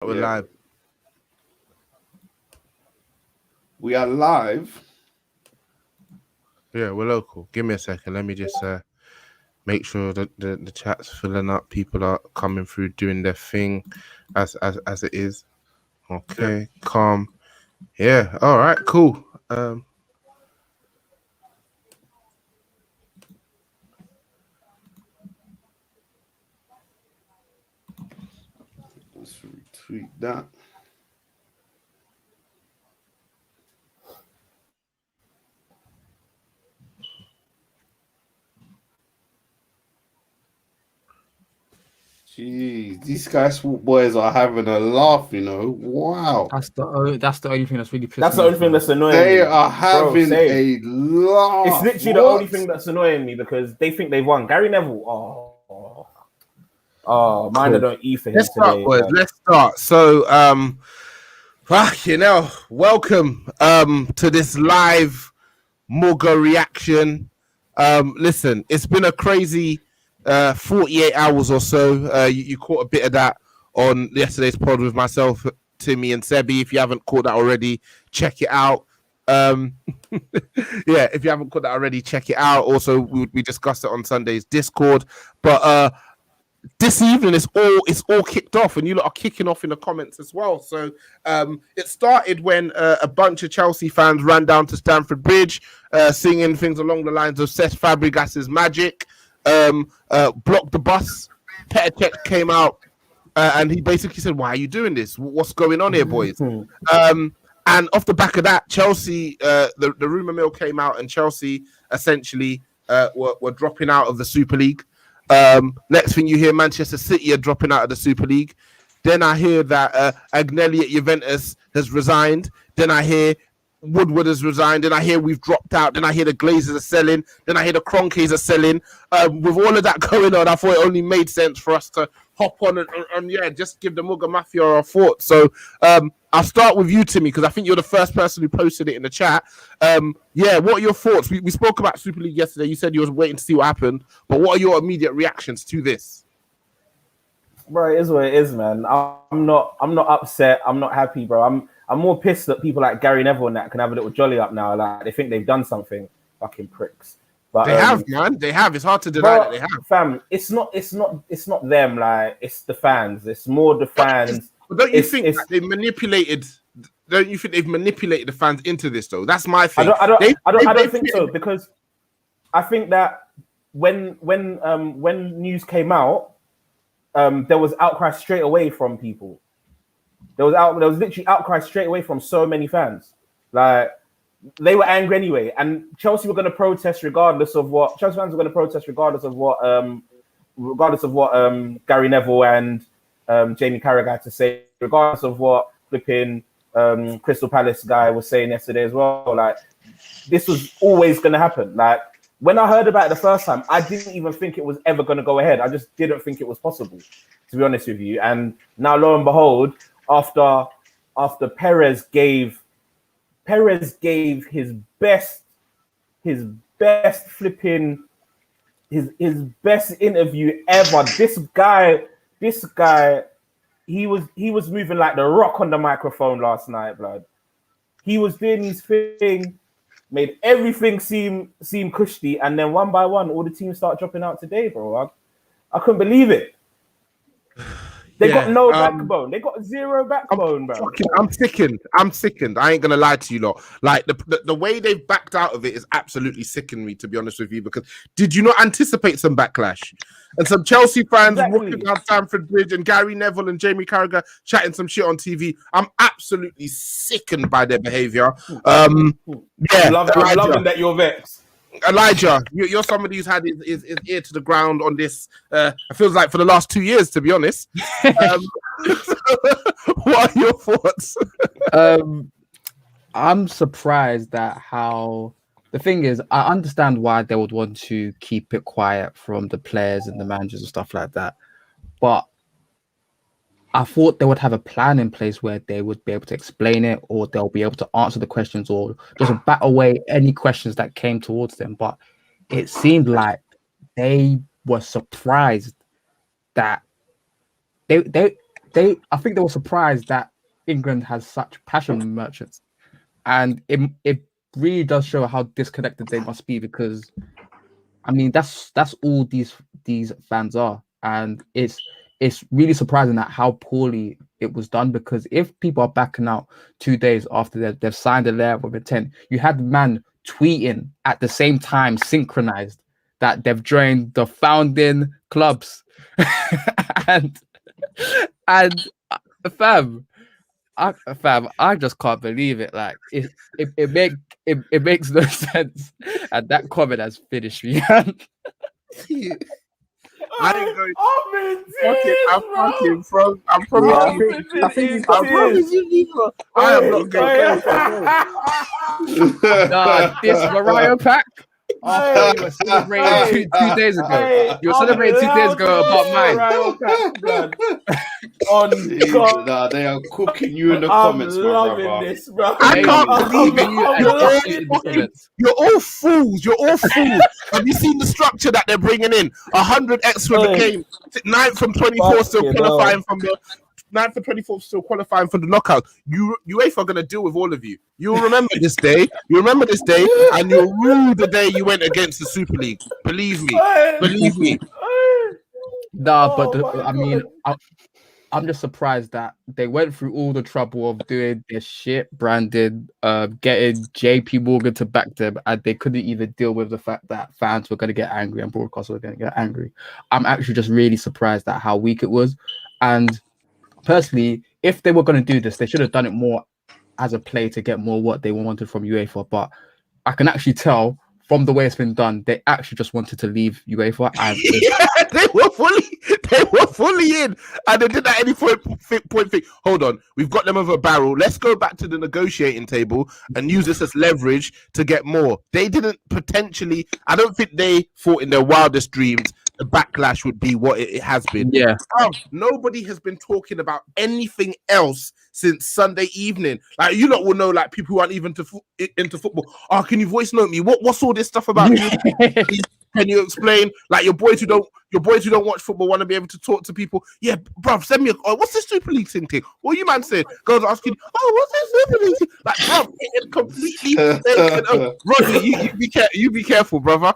We're live. We are live. Yeah, we're local. Give me a second. Let me just make sure that the chat's filling up. People are coming through, doing their thing as it is. Okay, calm. Yeah. All right. Cool. Let's retweet that. Jeez, these Sky Sport boys are having a laugh, you know. Wow. That's the only thing that's really pissing That's the only thing that's annoying They me. are having a laugh. It's literally the only thing that's annoying me because they think they've won. Gary Neville, mind I don't eat for him Let's start, today. boys. Let's start. So, welcome to this live MUGA reaction. Listen, it's been a crazy 48 hours or so. You caught a bit of that on yesterday's pod with myself, Timmy, and Sebi. If you haven't caught that already, check it out. Yeah, if you haven't caught that already, check it out. Also, we discussed it on Sunday's Discord. But this evening it's all kicked off, and you lot are kicking off in the comments as well. So it started when a bunch of Chelsea fans ran down to Stamford Bridge, singing things along the lines of Cesc Fabregas's magic. Blocked the bus. Petr Cech came out and he basically said, "Why are you doing this? What's going on here, boys?" And off the back of that, Chelsea, the rumor mill came out, and Chelsea essentially were dropping out of the Super League. Next thing you hear, Manchester City are dropping out of the Super League. Then I hear that Agnelli at Juventus has resigned. Then I hear Woodward has resigned. Then I hear we've dropped out. Then I hear the Glazers are selling. Then I hear the Kroenkes are selling. With all of that going on, I thought it only made sense for us to hop on and just give the MUGA Mafia our thoughts. So I'll start with you, Timmy, because I think you're the first person who posted it in the chat. What are your thoughts? We spoke about Super League yesterday. You said you was waiting to see what happened, but what are your immediate reactions to this? Bro, it is what it is, man. I'm not upset. I'm not happy, bro. I'm more pissed that people like Gary Neville and that can have a little jolly up now. Like they think they've done something. Fucking pricks. But they have, man. They have. It's hard to deny that they have. Fam, it's not them. Like it's the fans. It's more the fans. But don't you think that they manipulated? Don't you think they've manipulated the fans into this though? That's my thing. I don't think so, because I think that when news came out, there was outcry straight away from people. There was literally outcry straight away from so many fans. Like they were angry anyway, and Chelsea were going to protest regardless of what Chelsea fans were going to protest regardless of what Gary Neville and Jamie Carragher had to say, regardless of what flipping Crystal Palace guy was saying yesterday as well. Like this was always going to happen. Like when I heard about it the first time, I didn't even think it was ever going to go ahead. I just didn't think it was possible, to be honest with you. And now, lo and behold, after Perez gave his best flipping his best interview ever. This guy, he was moving like the Rock on the microphone last night, blood. He was doing his thing, made everything seem cushy, and then one by one, all the teams start dropping out today, bro. I couldn't believe it. They got no backbone. They got zero backbone, bro. I'm sickened. I ain't gonna lie to you lot. Like the way they've backed out of it is absolutely sickening me, to be honest with you. Because did you not anticipate some backlash and some Chelsea fans walking down Stamford Bridge and Gary Neville and Jamie Carragher chatting some shit on TV? I'm absolutely sickened by their behavior. I'm loving that you're vexed. Elijah, you're somebody who's had his ear to the ground on this. It feels like for the last 2 years, to be honest. What are your thoughts? I'm surprised at how the thing is. I understand why they would want to keep it quiet from the players and the managers and stuff like that, but I thought they would have a plan in place where they would be able to explain it, or they'll be able to answer the questions, or just bat away any questions that came towards them. But it seemed like they were surprised that they I think they were surprised that England has such passion merchants, and it really does show how disconnected they must be, because I mean that's all these fans are, and it's really surprising at how poorly it was done, because if people are backing out 2 days after they've signed a letter of intent, you had the man tweeting at the same time, synchronized, that they've joined the founding clubs, and fam, I just can't believe it. Like it makes no sense, and that comment has finished me. I didn't go. I'm in tears, I'm from. Yeah, I think he's got I am not going. This Morayo pack. Oh, you were celebrating two days ago. You were celebrating 2 days ago about mine. On God. Nah, they are cooking you in the I'm comments, my loving brother. this, bro. I can't believe it. You're all fools. You're all fools. Have you seen the structure that they're bringing in? 100 extra became 9th from 24, still qualifying from the 9th from 24, still qualifying for the knockout. UEFA are going to deal with all of you. You'll remember this day. You remember this day, and you'll rue the day you went against the Super League. Believe me. Believe me. Nah, but I mean, I'm just surprised that they went through all the trouble of doing this shit branded, getting JP Morgan to back them, and they couldn't even deal with the fact that fans were going to get angry and broadcasters were going to get angry. I'm actually just really surprised at how weak it was. And personally, if they were going to do this, they should have done it more as a play to get more what they wanted from UEFA. But I can actually tell from the way it's been done, they actually just wanted to leave UEFA. And yeah, they were fully in, and they did that any point. Hold on, we've got them over a barrel. Let's go back to the negotiating table and use this as leverage to get more. They didn't potentially. I don't think they thought in their wildest dreams the backlash would be what it has been. yeah, nobody has been talking about anything else since Sunday evening. Like, you lot will know, like, people who aren't even into football. Oh, can you voice note me? What's all this stuff about? Can you explain? Like, your boys who don't watch football want to be able to talk to people. Yeah, bruv, send me what's this Super League thing? What you man saying? Girls asking, what's this Super League thing? Like, bruv, it completely Rodney, you be careful, brother.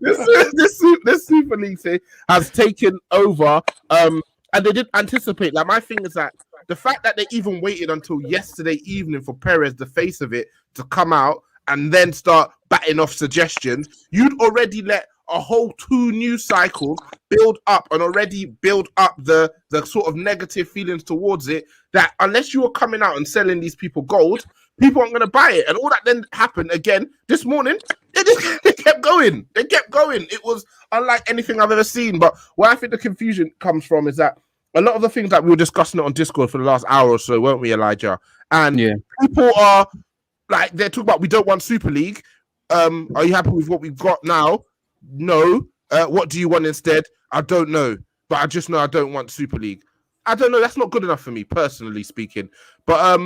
This Super League thing has taken over, and they didn't anticipate. Like, my thing is that the fact that they even waited until yesterday evening for Perez, the face of it, to come out and then start batting off suggestions, you'd already let a whole 2 news cycles build up and already build up the sort of negative feelings towards it, that unless you were coming out and selling these people gold, people aren't going to buy it. And all that then happened again this morning. They kept going. They kept going. It was unlike anything I've ever seen. But where I think the confusion comes from is that a lot of the things that we were discussing it on Discord for the last hour or so, weren't we, Elijah? And people are like, they're talking about, we don't want Super League. Are you happy with what we've got now? No. What do you want instead? I don't know. But I just know I don't want Super League. I don't know. That's not good enough for me, personally speaking. But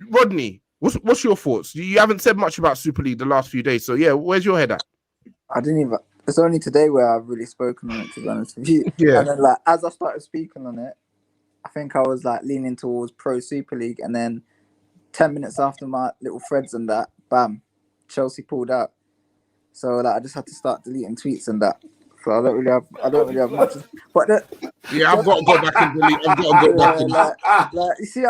Rodney, what's your thoughts? You haven't said much about Super League the last few days. So, yeah, where's your head at? I didn't even... It's only today where I've really spoken on it, to be honest with you. Yeah. And then, like, as I started speaking on it, I think I was, like, leaning towards pro Super League. And then 10 minutes after my little threads and that, bam, Chelsea pulled out. So, like, I just had to start deleting tweets and that. So I don't really have much. But I've got to go back and delete. I've got to go back and like, you see,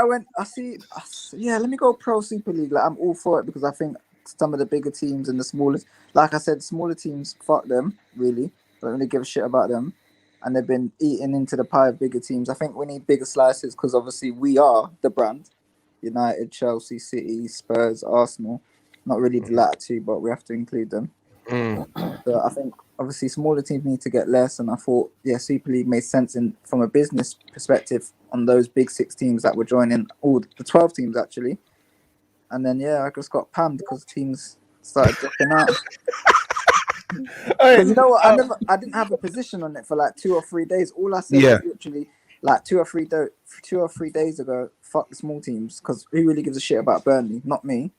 let me go pro Super League. Like, I'm all for it because I think some of the bigger teams and the smallest, like I said, smaller teams, fuck them, really. Don't really give a shit about them. And they've been eating into the pie of bigger teams. I think we need bigger slices because obviously we are the brand. United, Chelsea, City, Spurs, Arsenal. Not really the latter two, but we have to include them. So I think obviously smaller teams need to get less, and I thought, Super League made sense from a business perspective on those big 6 teams that were joining, all the 12 teams actually. And then I just got panned because teams started dropping out. Because you know what, I didn't have a position on it for like 2 or 3 days. All I said was literally like 2 or 3 days ago, fuck the small teams, because who really gives a shit about Burnley? Not me.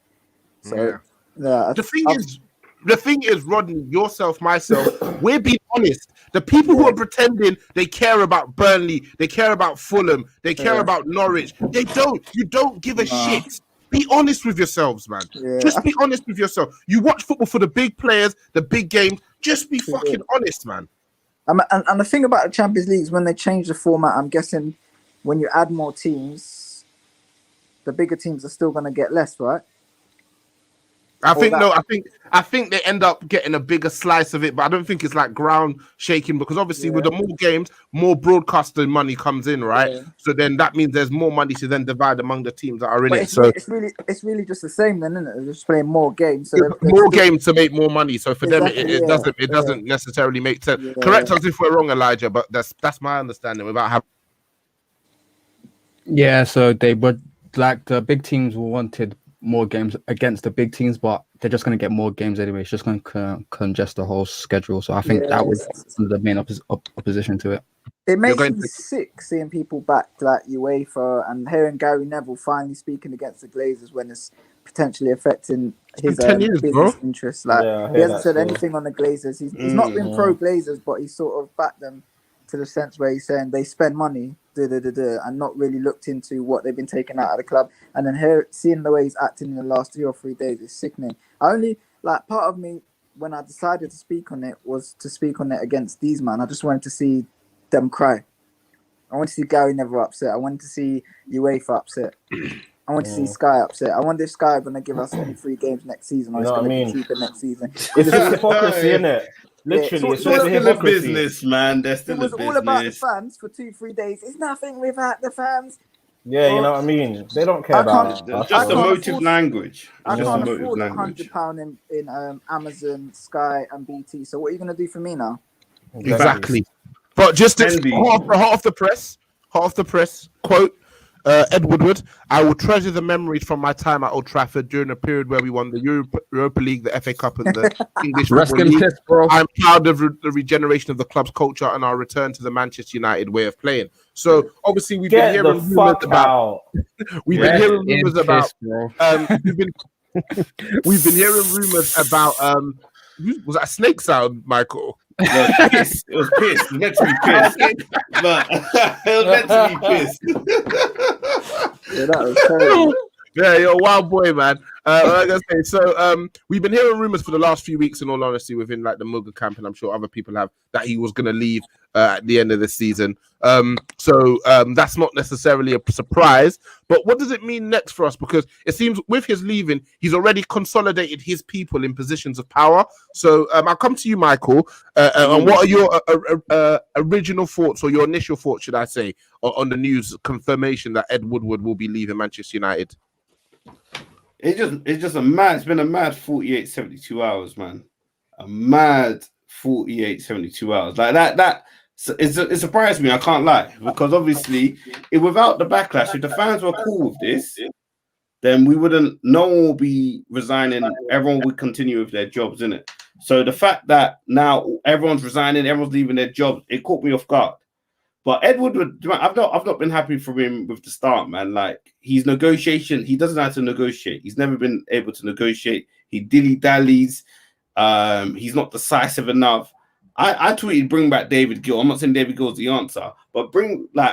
So The thing is, Rodney, yourself, myself, we're being honest. The people who are pretending they care about Burnley, they care about Fulham, they care about Norwich. They don't. You don't give a shit. Be honest with yourselves, man. Yeah. Just be honest with yourself. You watch football for the big players, the big games. Just be fucking honest, man. And the thing about the Champions League is when they change the format, I'm guessing when you add more teams, the bigger teams are still going to get less, right? I think they end up getting a bigger slice of it, but I don't think it's like ground shaking because obviously with the more games, more broadcasting money comes in, right? Yeah. So then that means there's more money to then divide among the teams that are in But it. So it's really just the same then, isn't it? They're just playing more games. So more games to make more money. So for them, Exactly, it doesn't necessarily make sense. Yeah, Correct us if we're wrong, Elijah, but that's my understanding without having. Yeah, so they would like the big teams wanted more games against the big teams, but they're just going to get more games anyway. It's just going to congest the whole schedule. So I think that was the main opposition to it. It makes me sick seeing people back like UEFA and hearing Gary Neville finally speaking against the Glazers when it's potentially affecting his business interests. Like he hasn't said anything on the Glazers. He's not been pro Glazers, but he's sort of backed them to the sense where he's saying they spend money, and not really looked into what they've been taking out of the club. And then seeing the way he's acting in the last 2 or 3 days is sickening. Part of me, when I decided to speak on it, was to speak on it against these man. I just wanted to see them cry. I wanted to see Gary Neville upset. I wanted to see UEFA upset. I want to see Sky upset. I wonder if Sky are going to give us any free games next season or it's going to be cheaper next season. It's just hypocrisy, isn't it? Literally, it's still a business, man. They're still it was all about the fans for 2-3 days. It's nothing without the fans. Yeah, you know what I mean? They don't care about it. Just emotive language. I can't afford £100 in Amazon, Sky, and BT. So what are you going to do for me now? Exactly. But just hot off the press, quote, Ed Woodward, I will treasure the memories from my time at Old Trafford during a period where we won the Europa League, the FA Cup, and the English Football League. I'm proud of the regeneration of the club's culture and our return to the Manchester United way of playing. So obviously we've been hearing rumors about. We've been hearing rumors about. We've been hearing rumors about. Was that a snake sound, Michael? Piss. It was piss. It was meant to be piss. But it was meant to be piss. Yeah, that was terrible. Yeah, you're a wild boy, man. Like I say, so we've been hearing rumors for the last few weeks, in all honesty, within like the MUGA camp, and I'm sure other people have, that he was going to leave at the end of the season. So that's not necessarily a surprise. But what does it mean next for us? Because it seems with his leaving, he's already consolidated his people in positions of power. So I'll come to you, Michael. And what are your original thoughts, or your initial thoughts, should I say, on the news confirmation that Ed Woodward will be leaving Manchester United? It's been a mad 48, 72 hours, man. A mad 48, 72 hours. Like that it surprised me, I can't lie. Because obviously, without the backlash, if the fans were cool with this, then no one will be resigning, everyone would continue with their jobs, innit? So the fact that now everyone's resigning, everyone's leaving their jobs, it caught me off guard. But Ed Woodward, I've not been happy for him with the start, man. Like he doesn't know how to negotiate. He's never been able to negotiate. He dilly-dallies. He's not decisive enough. I tweeted, bring back David Gill. I'm not saying David Gill's the answer, but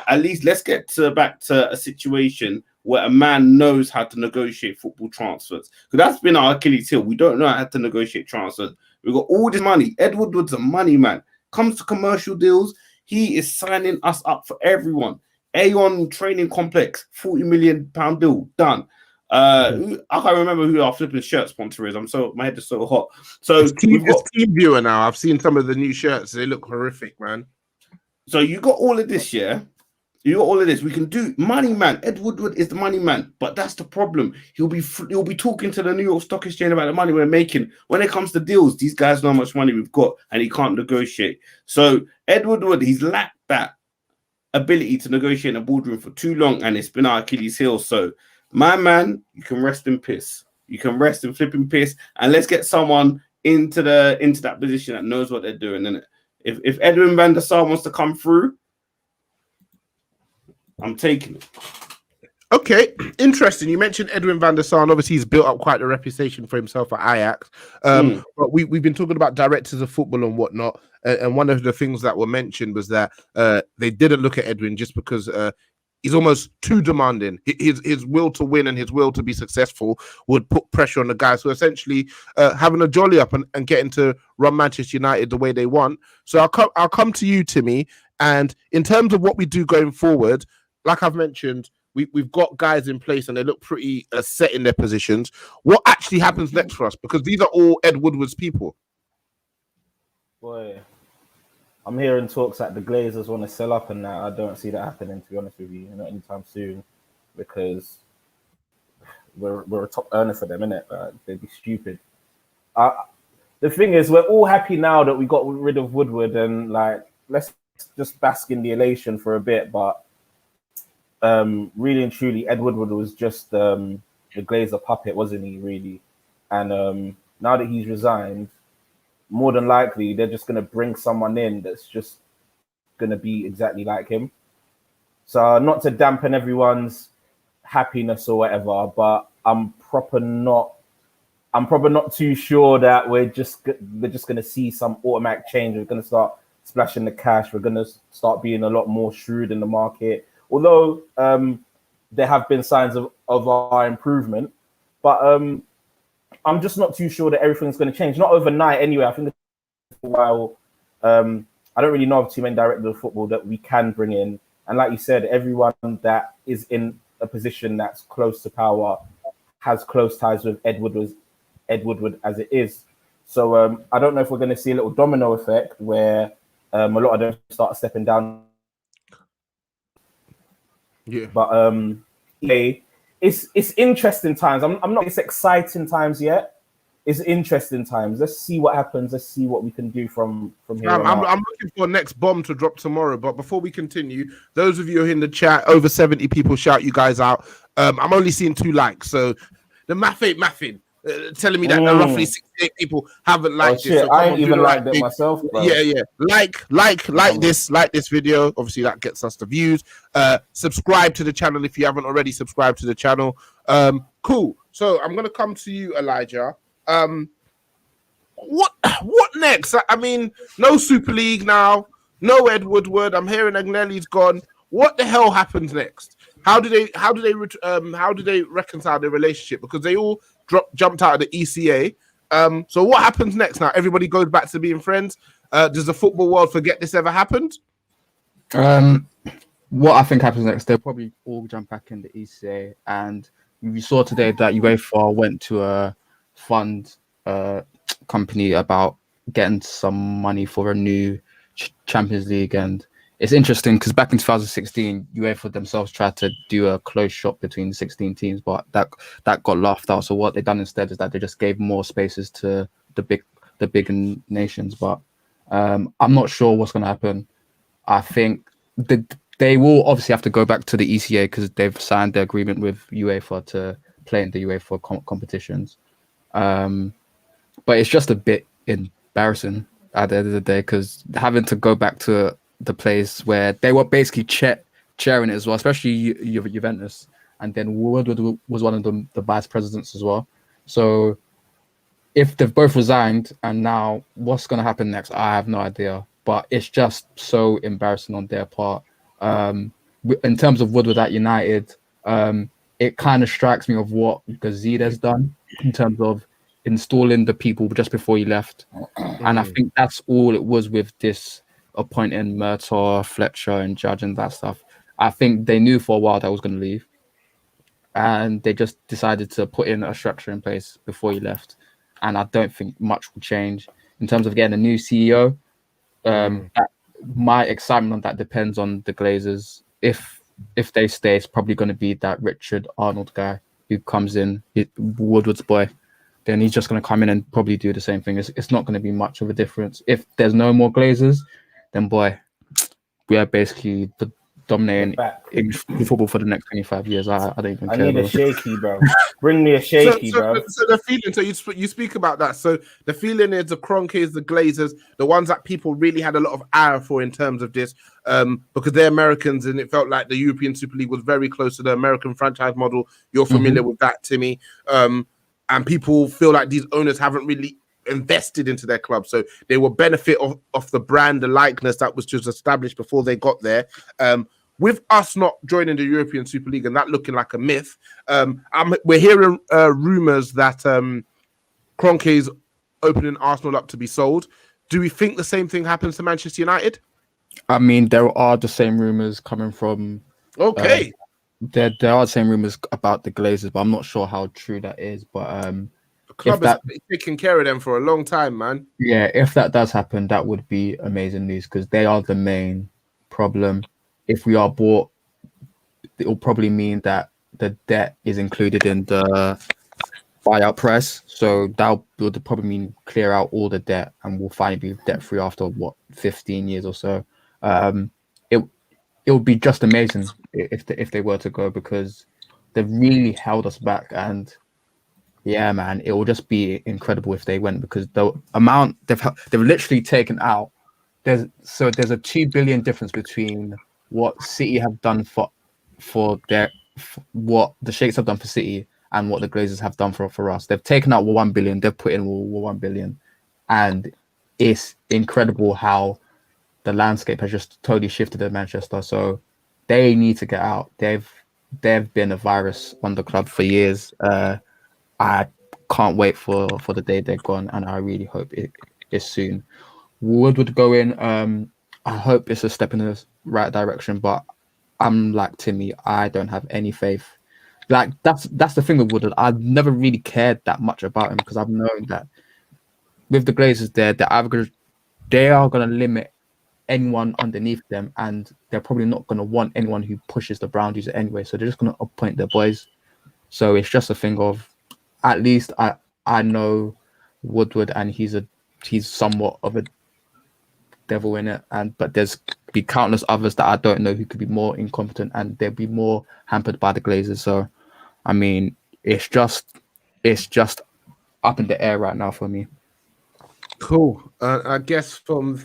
at least let's get back to a situation where a man knows how to negotiate football transfers. Because that's been our Achilles heel. We don't know how to negotiate transfers. We've got all this money. Ed Woodward's a money man. Comes to commercial deals, he is signing us up for everyone. Aon Training Complex, £40 million deal, done. I can't remember who our flipping shirt sponsor is. My head is so hot. So it's Team Viewer now. I've seen some of the new shirts. They look horrific, man. So you got all of this, yeah? You got all of this. We can do money man. Ed Woodward is the money man, but that's the problem. He'll be talking to the New York Stock Exchange about the money we're making. When it comes to deals, these guys know how much money we've got, and he can't negotiate. So Ed Woodward, he's lacked that ability to negotiate in a boardroom for too long, and it's been our Achilles heel. So my man, you can rest in piss. You can rest in flipping piss, and let's get someone into that position that knows what they're doing. Innit? If Edwin van der Sar wants to come through, I'm taking it. Okay, interesting. You mentioned Edwin van der Sar. Obviously, he's built up quite a reputation for himself at Ajax. But we've been talking about directors of football and whatnot. And one of the things that were mentioned was that they didn't look at Edwin just because he's almost too demanding. His will to win and his will to be successful would put pressure on the guys who are essentially having a jolly up and getting to run Manchester United the way they want. So I'll come to you, Timmy. And in terms of what we do going forward, like I've mentioned, we've got guys in place and they look pretty set in their positions. What actually happens next for us? Because these are all Ed Woodward's people. Boy, I'm hearing talks that the Glazers want to sell up, and that I don't see that happening, to be honest with you, not anytime soon, because we're a top earner for them, innit? They'd be stupid. The thing is, we're all happy now that we got rid of Woodward, and like, let's just bask in the elation for a bit, but really and truly, Ed Woodward was just the Glazer puppet, wasn't he, really? And now that he's resigned, more than likely, they're just going to bring someone in that's just going to be exactly like him. So not to dampen everyone's happiness or whatever, but I'm proper not too sure that we're just going to see some automatic change. We're going to start splashing the cash. We're going to start being a lot more shrewd in the market. Although there have been signs of our improvement, but I'm just not too sure that everything's going to change. Not overnight, anyway. I think it's a while. I don't really know of too many directors of football that we can bring in. And like you said, everyone that is in a position that's close to power has close ties with Ed Woodward as it is. So I don't know if we're going to see a little domino effect where a lot of them start stepping down. Yeah, but it's interesting times. I'm not. It's exciting times yet. It's interesting times. Let's see what happens. Let's see what we can do from here. I'm looking for next bomb to drop tomorrow. But before we continue, those of you who are in the chat, over 70 people, shout you guys out. I'm only seeing 2 likes, so the math ain't mathing. Telling me that roughly 68 people haven't liked it. So I ain't even liked it myself, bro. Yeah. Like this video. Obviously, that gets us the views. Subscribe to the channel if you haven't already subscribed to the channel. Cool. So I'm gonna come to you, Elijah. What next? I mean, no Super League now. No Ed Woodward. I'm hearing Agnelli's gone. What the hell happens next? How do they reconcile their relationship? Because they all jumped out of the ECA. So what happens next now? Everybody goes back to being friends. Does the football world forget this ever happened? What I think happens next, they'll probably all jump back in the ECA. And we saw today that UEFA went to a fund company about getting some money for a new Champions League. And it's interesting because back in 2016, UEFA themselves tried to do a closed shop between 16 teams, but that got laughed out. So what they've done instead is that they just gave more spaces to the big nations. But I'm not sure what's going to happen. I think they will obviously have to go back to the ECA because they've signed the agreement with UEFA to play in the UEFA competitions. But it's just a bit embarrassing at the end of the day because having to go back to the place where they were basically chairing it as well, especially Juventus, and then Woodward was one of the vice presidents as well. So if they've both resigned and now what's going to happen next, I have no idea. But it's just so embarrassing on their part. In terms of Woodward at United, it kind of strikes me of what Gazida's done in terms of installing the people just before he left. And I think that's all it was with this appointing Murtaugh, Fletcher and Judge and that stuff. I think they knew for a while that I was going to leave. And they just decided to put in a structure in place before he left. And I don't think much will change. In terms of getting a new CEO, my excitement on that depends on the Glazers. If they stay, it's probably going to be that Richard Arnold guy who comes in, Woodward's boy. Then he's just going to come in and probably do the same thing. It's not going to be much of a difference. If there's no more Glazers, then boy, we are basically dominating Back. in football for the next 25 years. I don't even I care. need a Bro. shaky, bro. Bring me a shaky, bro. So the feeling, so you speak about that. So the feeling is the Kroenkes, the Glazers, the ones that people really had a lot of ire for in terms of this, because they're Americans, and it felt like the European Super League was very close to the American franchise model. You're familiar with that, Timmy. And people feel like these owners haven't really invested into their club, so they will benefit of the brand, the likeness that was just established before they got there. With us not joining the European Super League and that looking like a myth, we're hearing rumors that Kroenke's opening Arsenal up to be sold. Do we think the same thing happens to Manchester United? I mean, there are the same rumors coming from. Okay. There are the same rumors about the Glazers, but I'm not sure how true that is. But the club has been taking care of them for a long time, man. Yeah, if that does happen, that would be amazing news because they are the main problem. If we are bought, it will probably mean that the debt is included in the buyout price. So that would probably mean clear out all the debt and we'll finally be debt free after 15 years or so. It would be just amazing if they were to go because they've really held us back. And yeah, man, it will just be incredible if they went because the amount they've literally taken out. There's a 2 billion difference between what City have done for what the Sheikhs have done for City and what the Glazers have done for us. They've taken out 1 billion, they've put in 1 billion, and it's incredible how the landscape has just totally shifted at Manchester. So they need to get out. They've been a virus on the club for years. I can't wait for the day they're gone, and I really hope it is soon. Woodward go in. I hope it's a step in the right direction, but I'm like Timmy. I don't have any faith. Like that's the thing with Woodward. I've never really cared that much about him because I've known that with the Glazers there, they are going to limit anyone underneath them, and they're probably not going to want anyone who pushes the boundaries anyway. So they're just going to appoint their boys. So it's just a thing of, at least I know Woodward, and he's somewhat of a devil in it, but there's be countless others that I don't know who could be more incompetent, and they'll be more hampered by the Glazers. So, I mean, it's just up in the air right now for me. Cool. I guess from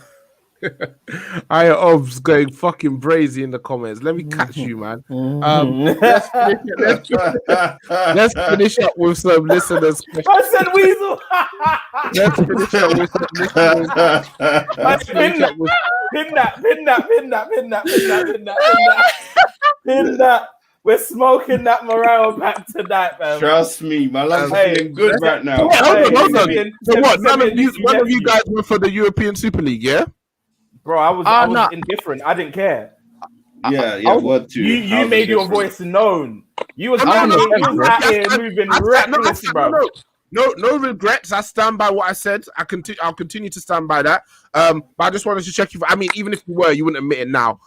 Aya Obs going fucking brazy in the comments. Let me catch you, man. Let's finish up with some listeners' questions. I said weasel. Let's finish up with some listeners. Pin that. We're smoking that Morayo back tonight, man. Trust me, my life's feeling good right now. Hold on. So what? None of you guys went for the European Super League, yeah? Bro, I was indifferent. I didn't care. Yeah, what to? You made your voice known. You was out here moving reckless, bro. No regrets. I stand by what I said. I'll continue to stand by that. But I just wanted to check you. I mean, even if you were, you wouldn't admit it now.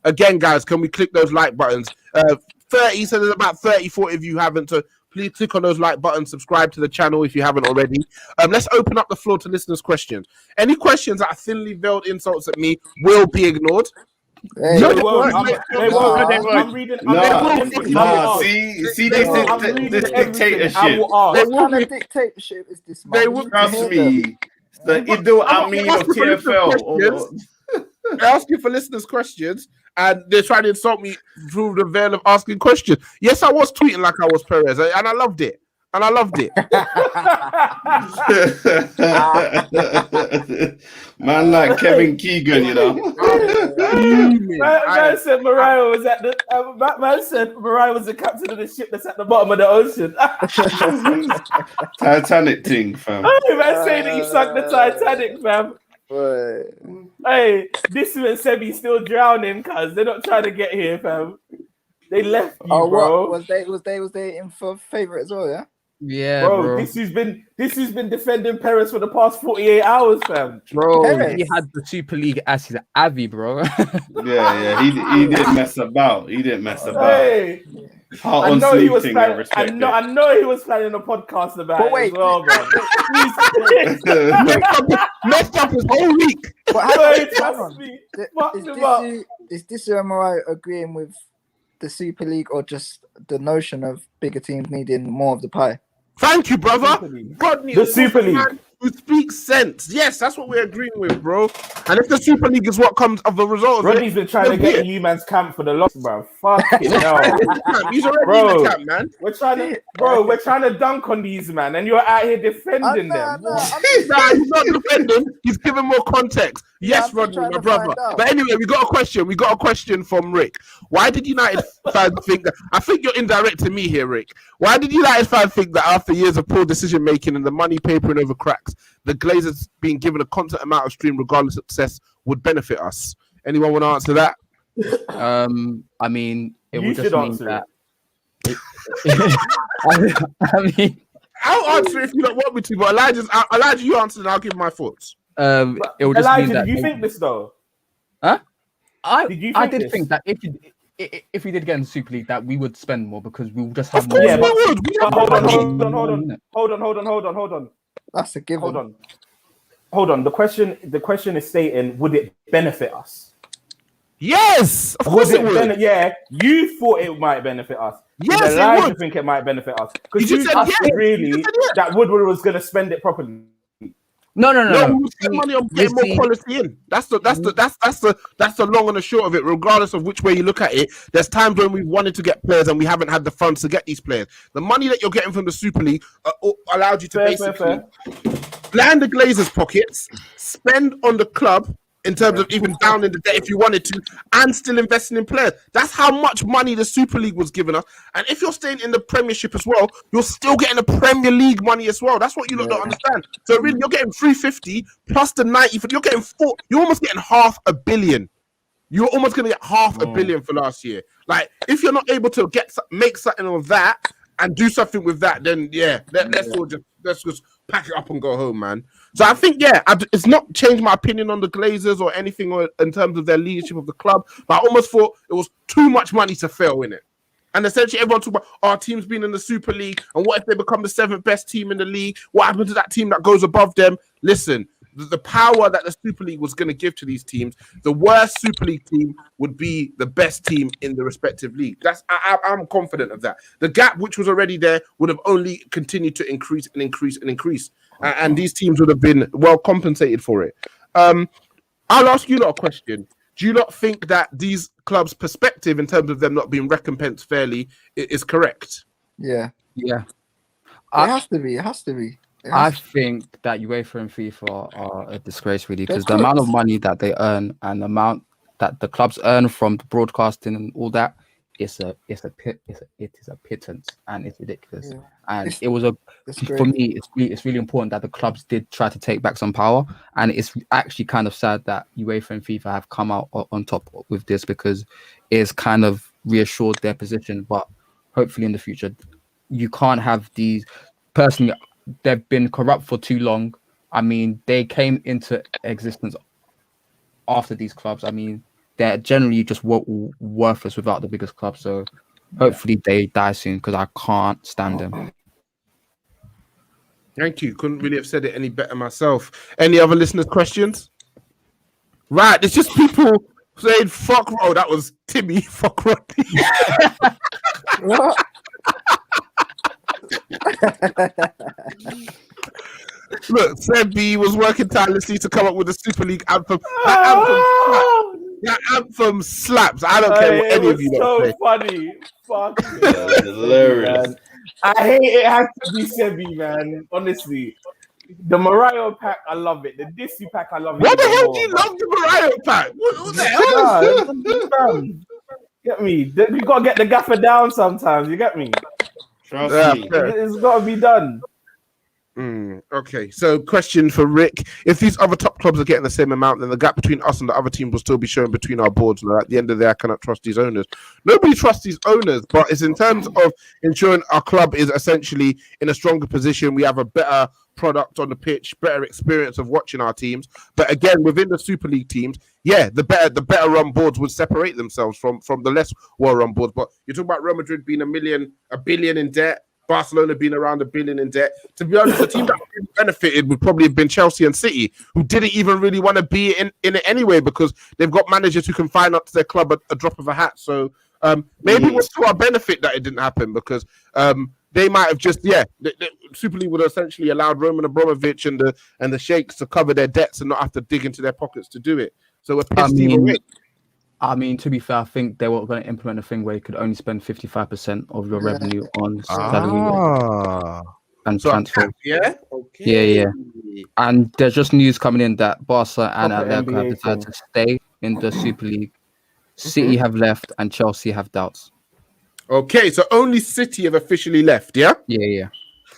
Again, guys, can we click those like buttons? 30. So there's about 30, 40 of you haven't. So please click on those like buttons. Subscribe to the channel if you haven't already. Let's open up the floor to listeners' questions. Any questions that are thinly veiled insults at me will be ignored. Hey, They won't. I'm reading. See, this dictatorship. what kind of dictatorship is this, man? Trust me. The Idil Amin of TFL. They're asking for listeners' questions, and they're trying to insult me through the veil of asking questions. Yes, I was tweeting like I was Perez, and I loved it. Man, like Kevin Keegan, you know. Man said Morayo was at the. Man said Morayo was the captain of the ship that's at the bottom of the ocean. Titanic thing, fam. Hey, man, saying that he sunk the Titanic, fam. Hey, this man said he's still drowning, cuz they're not trying to get here, fam. They left you, bro. What? Was they in for favourite as well? Yeah. Yeah, Bro, bro. this who's been defending Perez for the past 48 hours, fam. Bro, Perez. he had the Super League as his Avi, bro. Yeah. He didn't mess about. He didn't mess about. Hey, Heart I on know he was sleeve thing, I planning. respect it. I know he was planning a podcast about But it wait. as well, bro. Messed up his whole week. But hang Hey, on, hang trust on. me. Th- Fuck Is him up. this Morayo agreeing with the Super League or just the notion of bigger teams needing more of the pie? Thank you, brother. Super League. Rodney, The Super man League. who speaks sense. Yes, that's what we're agreeing with, bro. And if the Super League is what comes of the result of Rodney's it, been trying to then get yeah. in you-man's camp for the loss, bro. Fucking hell. He's already in Bro. the camp, man. We're trying to dunk on these, man, and you're out here defending them. Nah, He's not defending. He's giving more context. Yes, I'm Rodney, trying my to brother. find out. But anyway, we got a question. We got a question from Rick. Why did United fans think that? I think you're indirect to me here, Rick. Why did United fans think that after years of poor decision making and the money papering over cracks, the Glazers being given a constant amount of stream regardless of success would benefit us? Anyone want to answer that? I mean, it You would just should mean answer that. I mean, I'll answer if you don't want me to, but Elijah, you answer and I'll give my thoughts. it would just Elijah, mean that. did you think this though? I Did you I think did this? think that if we did get in the Super League, that we would spend more because we would just Of have course more. Yeah, we but- would. We But have hold on. That's a given. Hold on. The question is stating, would it benefit us? Yes, of course it would. Yeah, you thought it might benefit us. Yes, Did it Elijah would. think it might benefit us? You Because just you said trusted yes. You really just said yes. that Woodward was going to spend it properly. No. No, we spend money on getting more quality in. That's the long and the short of it. Regardless of which way you look at it, there's times when we wanted to get players and we haven't had the funds to get these players. The money that you're getting from the Super League allowed you to basically land the Glazers' pockets, spend on the club in terms of even down in the debt if you wanted to, and still investing in players. That's how much money the Super League was giving us. And if you're staying in the Premiership as well, you're still getting the Premier League money as well. That's what you don't understand. So really, you're getting 350 plus the 90. You're getting you're almost getting $500 million. You're almost going to get $500 million for last year. Like, if you're not able to make something of that and do something with that, then let's just pack it up and go home, man. So I think, it's not changed my opinion on the Glazers or anything in terms of their leadership of the club, but I almost thought it was too much money to fail in it. And essentially everyone talk about our team's been in the Super League, and what if they become the 7th best team in the league? What happened to that team that goes above them? Listen, the power that the Super League was going to give to these teams, the worst Super League team would be the best team in the respective league. I'm confident of that. The gap, which was already there, would have only continued to increase and increase and increase. And these teams would have been well compensated for it. I'll ask you lot a question. Do you not think that these clubs' perspective in terms of them not being recompensed fairly is correct? Yeah. Yeah. It has to be. It has to be. I think that UEFA and FIFA are a disgrace, really, because the amount of money that they earn and the amount that the clubs earn from the broadcasting and all that, it is a pittance, and it's ridiculous. Yeah. And For me, it's really important that the clubs did try to take back some power, and it's actually kind of sad that UEFA and FIFA have come out on top with this, because it's kind of reassured their position. But hopefully in the future, you can't have these. Personally, they've been corrupt for too long. I mean, they came into existence after these clubs. I mean, they're generally just worthless without the biggest club. So hopefully they die soon, because I can't stand them. Thank you. Couldn't really have said it any better myself. Any other listeners' questions? Right, it's just people saying fuck. Oh, that was Timmy. Fuck Rodney. What? Look, Sebby was working tirelessly to come up with a Super League anthem. That anthem slaps. I don't care what any of you so say. funny. Fuck. Hilarious. Man. I hate it. Has to be Sebi, man. Honestly, the Morayo pack, I love it. The Dissy pack, I love it. What the hell do you love the Morayo pack? What the hell? Get me? You gotta get the gaffer down sometimes. You get me? Trust me. It's gotta be done. Okay, so question for Rick: if these other top clubs are getting the same amount, then the gap between us and the other team will still be shown between our boards. Now, at the end of the day, I cannot trust these owners. Nobody trusts these owners, but it's in terms of ensuring our club is essentially in a stronger position. We have a better product on the pitch, better experience of watching our teams. But again, within the Super League teams, yeah, the better run boards would separate themselves from the less well run boards. But you're talking about Real Madrid being a billion in debt. Barcelona being around $1 billion in debt. To be honest, the team that really benefited would probably have been Chelsea and City, who didn't even really want to be in it anyway because they've got managers who can finance their club at a drop of a hat. So maybe it was to our benefit that it didn't happen because they might have just the Super League would have essentially allowed Roman Abramovich and the sheikhs to cover their debts and not have to dig into their pockets to do it. So we're pissed either way. I mean, to be fair, I think they were going to implement a thing where you could only spend 55% of your revenue on salary and transfer. Yeah. Okay. Yeah. And there's just news coming in that Barca and Atletico have decided to stay in the Super League. City have left and Chelsea have doubts. Okay, so only City have officially left, yeah? Yeah.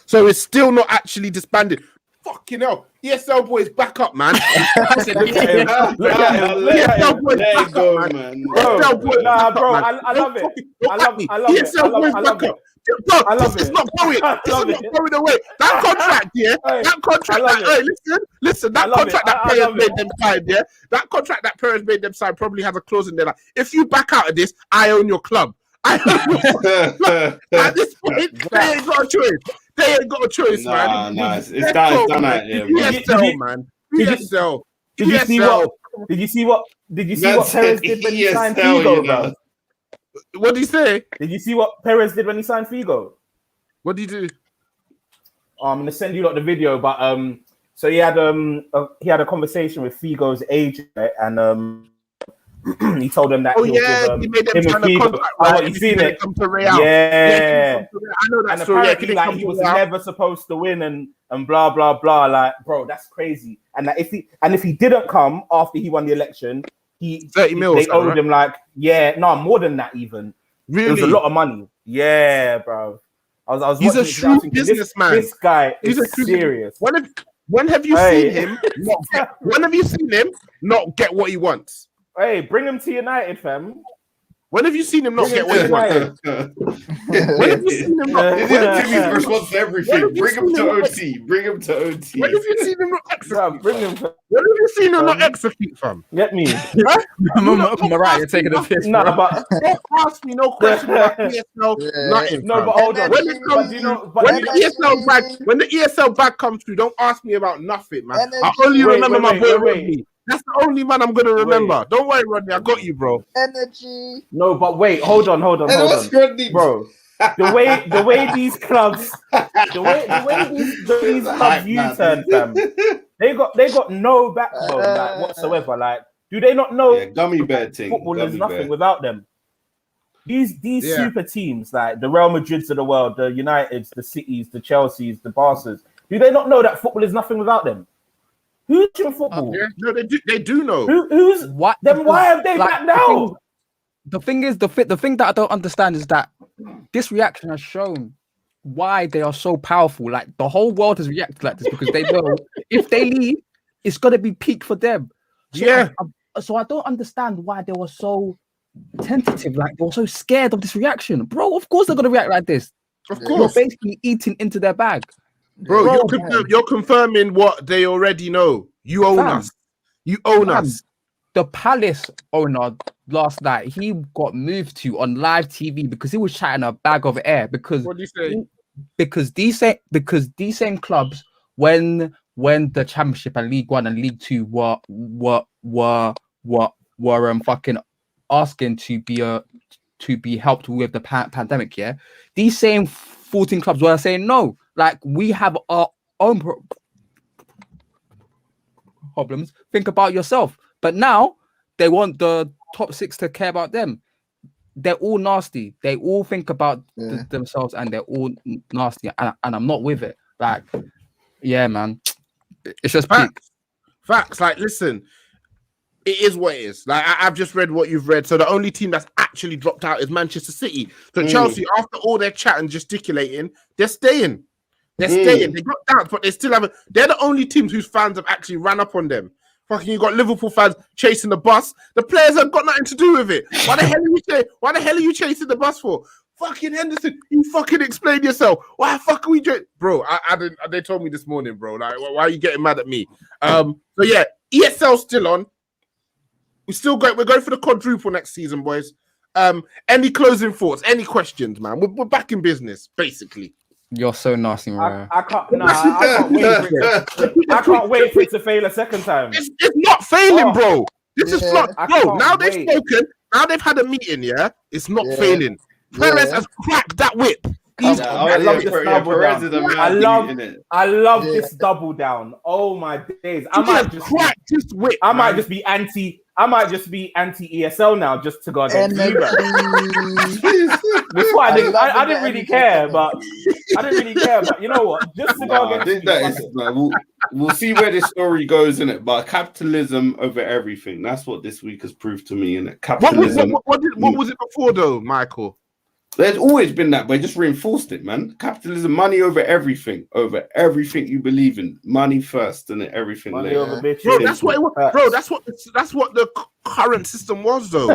So it's still not actually disbanded. Fucking hell. ESL boys back up, man. ESL boys back up, man. Bro, I love it. I love it. ESL boys back up. Bro, this is not going. This is not going away. That contract, that contract. Listen. That contract that players made them sign, that contract that players made them sign probably has a clause in there like, if you back out of this, I own your club. At this point, they ain't got a choice. They ain't got a choice, man. It's done out here, ESL, man. ESL. Did you see what Perez did when he signed Figo, bro? What did he say? Did you see what Perez did when he signed Figo? What did he do? I'm gonna send you the video, but so he had a conversation with Figo's agent, right? And he told them that he made them sign a contract. Right? You seen it? Come to Real. Yeah. I know that and story. Apparently, like, he was never supposed to win and blah blah blah. Like, bro, that's crazy. And that if he didn't come after he won the election, 30 mils. They owed him more than that even. Really? It was a lot of money. Yeah, bro. I was He's a shrewd businessman. This guy is serious. When have you seen him? When have you seen him not get what he wants? Hey, bring him to United, fam. When have you seen him not get what he wants? When have you seen him not? Timmy's response to everything. Bring him to OT. Bring him to OT. When have you seen him not execute? Bring him. When have you seen him not execute, fam? Get me. Morayo, you're taking a piss. No, but don't ask me no question about ESL. Nothing. No, but hold on. When the ESL bag comes through, don't ask me about nothing, man. I only remember my boy Rodney. That's the only man I'm gonna remember. Don't worry, Rodney. I got you, bro. Energy. No, but wait, hold on, bro. The way these clubs, these clubs U-turn, fam. They got no backbone like whatsoever. Like, do they not know? Gummy bear thing. Football is nothing without them. These super teams like the Real Madrids of the world, the Uniteds, the Cities, the Chelseas, the Barcas. Do they not know that football is nothing without them? Who's in football? No, they do know. Who's what? Then why have they backed down? The thing is, the thing that I don't understand is that this reaction has shown why they are so powerful. Like, the whole world has reacted like this because they know if they leave, it's gonna be peak for them. So I don't understand why they were so tentative. Like, they were so scared of this reaction, bro. Of course they're gonna react like this. Of course, you're basically eating into their bag. Bro, you're confirming what they already know. You own us. You own us. The Palace owner last night, he got moved to on live TV because he was chatting a bag of air. Because what do you say? Because these same clubs, when the Championship and League One and League Two were fucking asking to be helped with the pandemic, these same 14 clubs were saying no. Like, we have our own problems. Think about yourself. But now they want the top six to care about them. They're all nasty. They all think about themselves, and they're all nasty. And I'm not with it. Like, yeah, man, it's just facts. Like, listen, it is what it is. Like, I've just read what you've read. So the only team that's actually dropped out is Manchester City. So Chelsea, after all their chat and gesticulating, they're staying. They're staying. They got doubts, but they still haven't. They're the only teams whose fans have actually ran up on them. Fucking, you got Liverpool fans chasing the bus. The players have got nothing to do with it. Why the hell are you chasing the bus for? Fucking Henderson, you fucking explain yourself. Why the fuck are we doing, bro? I didn't. They told me this morning, bro. Like, why are you getting mad at me? So yeah, ESL still on. We're going for the quadruple next season, boys. Any closing thoughts? Any questions, man? We're back in business, basically. You're so nasty, Morayo. I can't wait for it to fail a second time. It's not failing, bro. This is not, bro. Now they've wait. spoken. Now they've had a meeting. Yeah, it's not failing. Perez has cracked that whip. I love this double down. Oh my days! I might just be anti ESL now, just to go against you guys. Before I didn't really care, but you know what? Just to go against you. We'll see where this story goes in it. But capitalism over everything. That's what this week has proved to me. In it, capitalism. What was it before though, Michael? There's always been that, but I just reinforced it, man. Capitalism, money over everything you believe in. Money first, and then everything Money later. over bitches. Bro, that's what it was. Bro, that's what the current system was, though.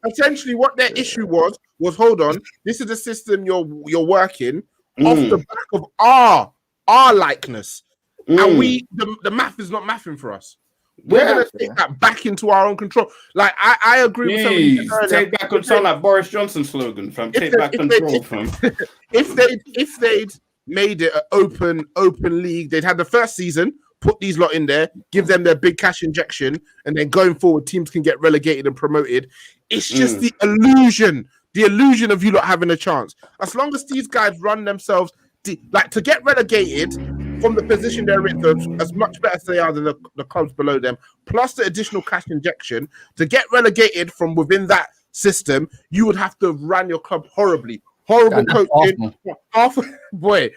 essentially, what their issue was hold on, this is the system you're working off the back of our likeness, and the math is not mathing for us. We're gonna take that back into our own control. Like I agree with somebody. Take back control, like Boris Johnson's slogan, fam. Take back control, fam. If they'd made it an open league, they'd had the first season, put these lot in there, give them their big cash injection, and then going forward, teams can get relegated and promoted. It's just the illusion of you lot having a chance. As long as these guys run themselves, like to get relegated from the position they're in, as much better as they are than the clubs below them, plus the additional cash injection, to get relegated from within that system, you would have to run your club horribly. Horrible coaching. But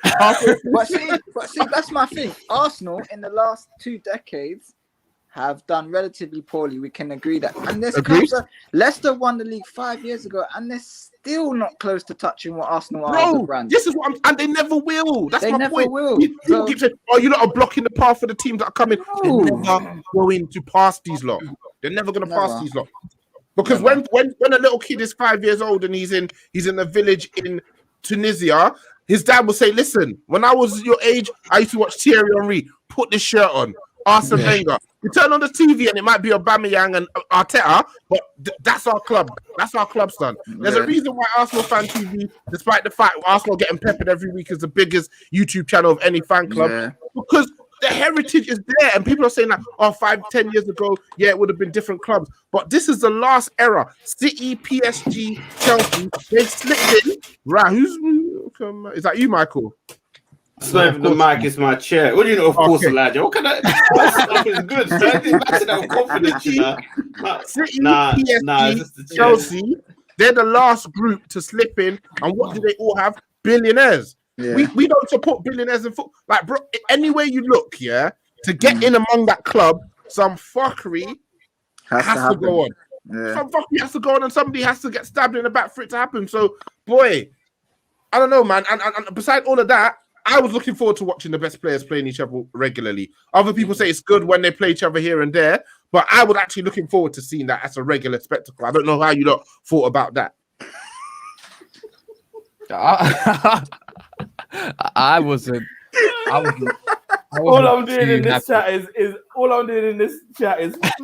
see, that's my thing. Arsenal in the last 2 decades have done relatively poorly. We can agree that. And this Leicester won the league 5 years ago, and they're still not close to touching what Arsenal are as a brand. This is what and they never will. That's my point. Will. People keep saying, "Oh, you lot are blocking the path for the teams that are coming." No. They're never going to pass these lot. They're never going to pass these lot. Because when a little kid is 5 years old and he's in a village in Tunisia, his dad will say, "Listen, when I was your age, I used to watch Thierry Henry. Put this shirt on. Arsene Wenger. You turn on the TV and it might be Aubameyang and Arteta, but that's our club. That's our club, son. There's a reason why Arsenal Fan TV, despite the fact Arsenal getting peppered every week, is the biggest YouTube channel of any fan club, because the heritage is there, and people are saying that 5-10 years ago, it would have been different clubs, but this is the last era. City, PSG, Chelsea, they slipped in. Right? Is that you, Michael? It's not even the mic, it's my chair. What do you know? Of course, Elijah. What kind of stuff is good? So I think back to that confidence, you know. City, PSG, Chelsea, they're the last group to slip in, and what do they all have? Billionaires. Yeah. We don't support billionaires in football. Like, bro, anywhere you look, to get in among that club, some fuckery has to go on. Yeah. Some fuckery has to go on, and somebody has to get stabbed in the back for it to happen. So, boy, I don't know, man. And besides all of that, I was looking forward to watching the best players playing each other regularly. Other people say it's good when they play each other here and there, but I was actually looking forward to seeing that as a regular spectacle. I don't know how you lot thought about that. I wasn't. All I'm doing in this chat is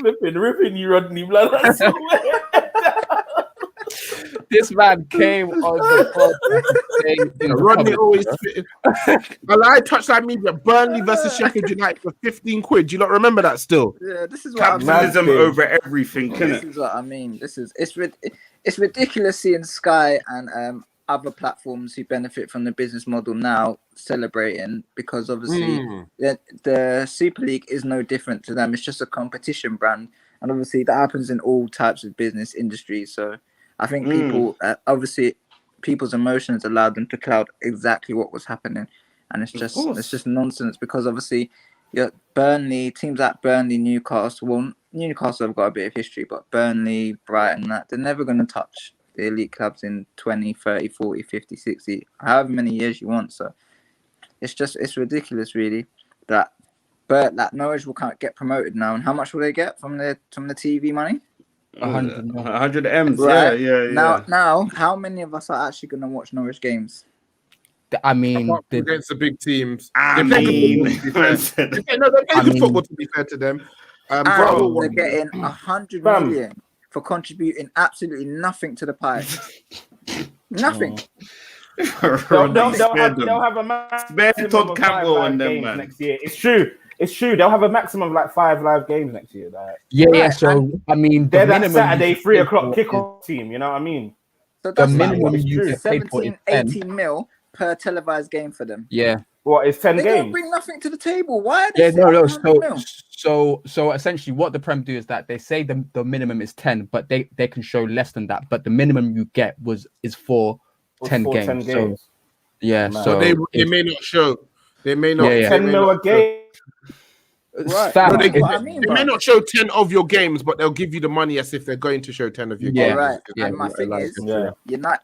ripping you, Rodney Blood. I swear. This man came on the podcast. Rodney always fitting. I touchline media, Burnley versus Sheffield United for 15 quid. Do you not remember that still? Yeah, this is what capitalism over everything. This is what I mean. It's ridiculous seeing Sky and other platforms who benefit from the business model now celebrating, because obviously the Super League is no different to them. It's just a competition brand, and obviously that happens in all types of business industries. So I think people, obviously, people's emotions allowed them to cloud exactly what was happening, and it's just nonsense. Because obviously, teams like Burnley, Newcastle. Well, Newcastle have got a bit of history, but Burnley, Brighton, they're never going to touch the elite clubs in 20, 30, 40, 50, 60, however many years you want. So it's ridiculous, really, that Norwich will can't get promoted now. And how much will they get from the TV money? 100 M's. Right. Yeah. Now, how many of us are actually going to watch Norwich games? I mean, against the big teams. I They're mean, playing good football, to be fair to them. Bro, they're getting 100 million for contributing absolutely nothing to the pie. Nothing. They'll have a maximum of 5 live games next year. It's true. They'll have a maximum of like 5 live games next year. Like. Yeah. So I mean, they're that Saturday 3 o'clock kickoff team. You know what I mean? So that's the minimum you get paid 17, 18 mil per televised game for them. Yeah. What is 10 they games? They don't bring nothing to the table. Why are they So essentially what the Prem do is that they say the minimum is 10, but they can show less than that. But the minimum you get is for 10 games. 10 games. So, yeah. Man. So they may not show. They may not. 10 mil a game. Right. They may not show 10 of your games, but they'll give you the money as if they're going to show 10 of your games. Right. And my thing is,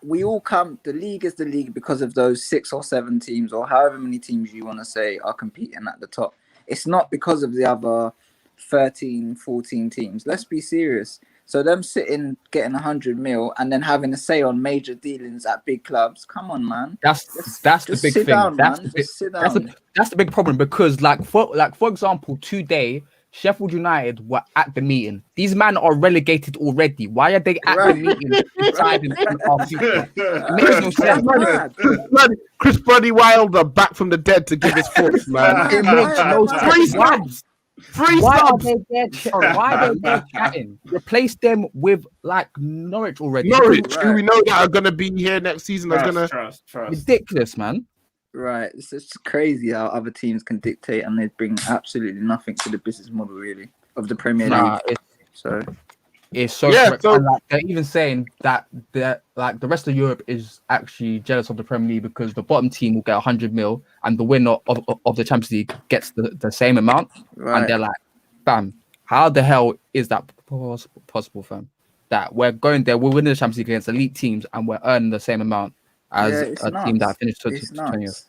we all come. The league is the league because of those 6 or 7 teams, or however many teams you want to say are competing at the top. It's not because of the other 13, 14 teams. Let's be serious. So them sitting, getting 100 mil, and then having a say on major dealings at big clubs. Come on, man. That's the big thing. That's the big problem, because for example, today Sheffield United were at the meeting. These men are relegated already. Why are they at the meeting deciding our future? It makes no sense. Chris Brody Wilder back from the dead to give his thoughts, man. It makes no sense. Why are they there chatting? Replace them with like Norwich already. Who we know that are going to be here next season. Trust. Ridiculous, man. Right, it's just crazy how other teams can dictate and they bring absolutely nothing to the business model, really, of the Premier League. It's so correct. And, like, they're even saying that the rest of Europe is actually jealous of the Premier League because the bottom team will get 100 mil and the winner of the Champions League gets the same amount. Right. And they're like, bam, how the hell is that possible, fam? That we're going there, we're winning the Champions League against elite teams and we're earning the same amount as a team that finished 20th.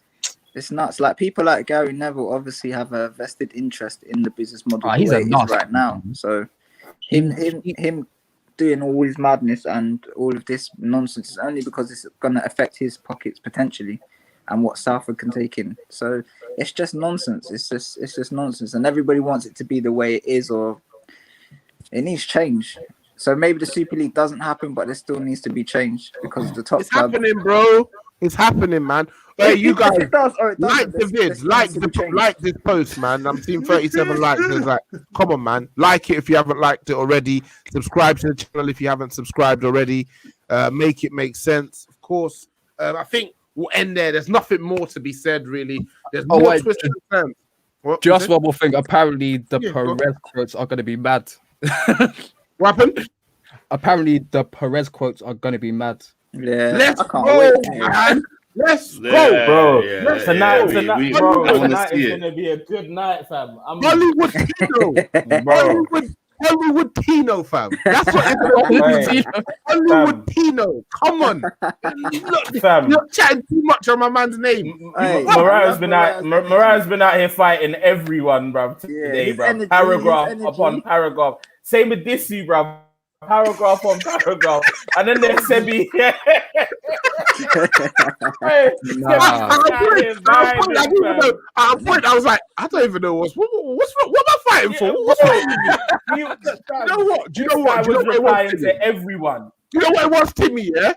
It's nuts. Like, people like Gary Neville obviously have a vested interest in the business model he's right now. So him doing all his madness and all of this nonsense is only because it's going to affect his pockets potentially and what Salford can take in. So it's just nonsense. It's just nonsense, and everybody wants it to be the way it is, or it needs change. So maybe the Super League doesn't happen, but there still needs to be change because the top club. Happening, bro. It's happening, man. Hey, you guys, like the vid, like this post, man. I'm seeing 37 likes. It's like, come on, man. Like it if you haven't liked it already. Subscribe to the channel if you haven't subscribed already. Make it make sense, of course. I think we'll end there. There's nothing more to be said, really. There's more twists and turns. Just one more thing. Apparently, the Perez quotes are going to be mad. What happened? Apparently, the Perez quotes are going to be mad. Yeah, let's go, man. Let's go, bro. Yeah, tonight is going to be a good night, fam. Hollywood Tino. Hollywood Tino, fam. That's what it's about. Hollywood Tino. Come on. You're not chatting too much on my man's name. Morayo's been out here fighting everyone, bro, today, bro. Paragraph upon paragraph. Same with this, bro. Paragraph on paragraph, and then there's Sebi. I was like, I don't even know what's wrong. What am I fighting for? What's wrong with you? Do you know what? Was replying to everyone. You know what it was, Timmy? Yeah,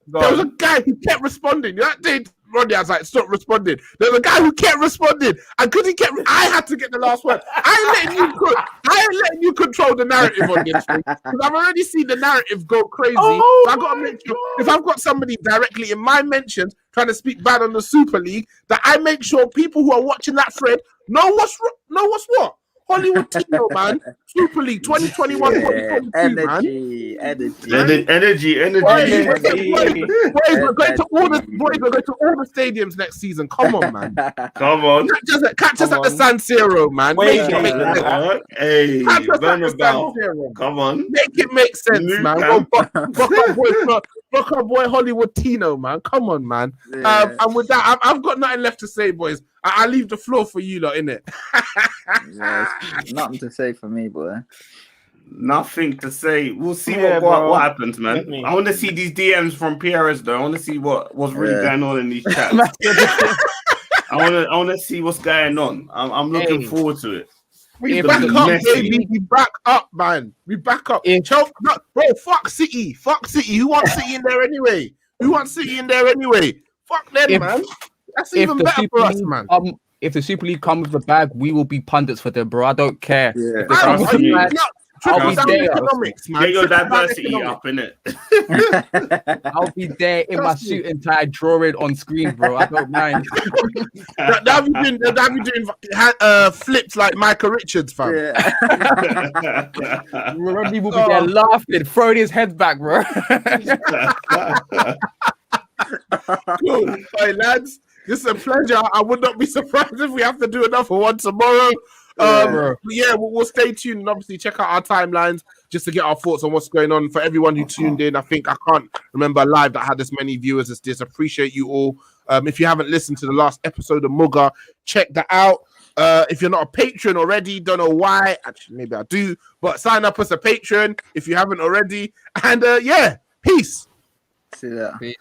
there was a guy who kept responding. That day, Rodney, I was like, stop responding. There's a guy who kept responding, and because I had to get the last word. I ain't letting you control the narrative on this thing, because I've already seen the narrative go crazy. So I gotta make sure if I've got somebody directly in my mentions trying to speak bad on the Super League, that I make sure people who are watching that thread know what's what. Hollywood Tino, man. Super League 2021, 2022, energy. Boys, we're going to all the stadiums next season. Come on, man. Come on. Catch us at the San Siro, man. Come on. Make it make sense, man. Fuck our boy Hollywood Tino, man. Come on, man. Yeah. And with that, I've got nothing left to say, boys. I leave the floor for you lot, innit? Yeah, it's nothing to say for me, boy. Nothing to say. We'll see Yeah, what bro. happens, man. Definitely. I want to see these DMs from PRS though. I want to see what's really Yeah. going on in these chats. I want to see what's going on. I'm looking Hey. forward to it. We If back the up, Messi- baby. We back up, man. We back up. If- Bro, fuck City. Fuck City. Who wants City in there anyway? Fuck them, If- man. That's If even the better Super for us, League man. if the Super League come with the bag, we will be pundits for them, bro. I don't care. Yeah. If they Trust come with Are the you me. bag, not I'll trickle be down there. economics, man? Get your Trickle down diversity economics. up, innit? I'll be there in my Trust me. suit and tie, drawing on screen, bro. I don't mind. Have you doing flips like Micah Richards, fam? Yeah. Remember, we'll be there laughing, throwing his head back, bro. Cool. Hey, lads, this is a pleasure. I would not be surprised if we have to do another one tomorrow. Bro. But yeah, we'll stay tuned and obviously check out our timelines just to get our thoughts on what's going on. For everyone who tuned in, I think I can't remember live that had as many viewers as this. Appreciate you all. If you haven't listened to the last episode of MUGA, check that out. If you're not a patron already, don't know why. Actually, maybe I do, but sign up as a patron if you haven't already. And yeah, peace. See that. Peace.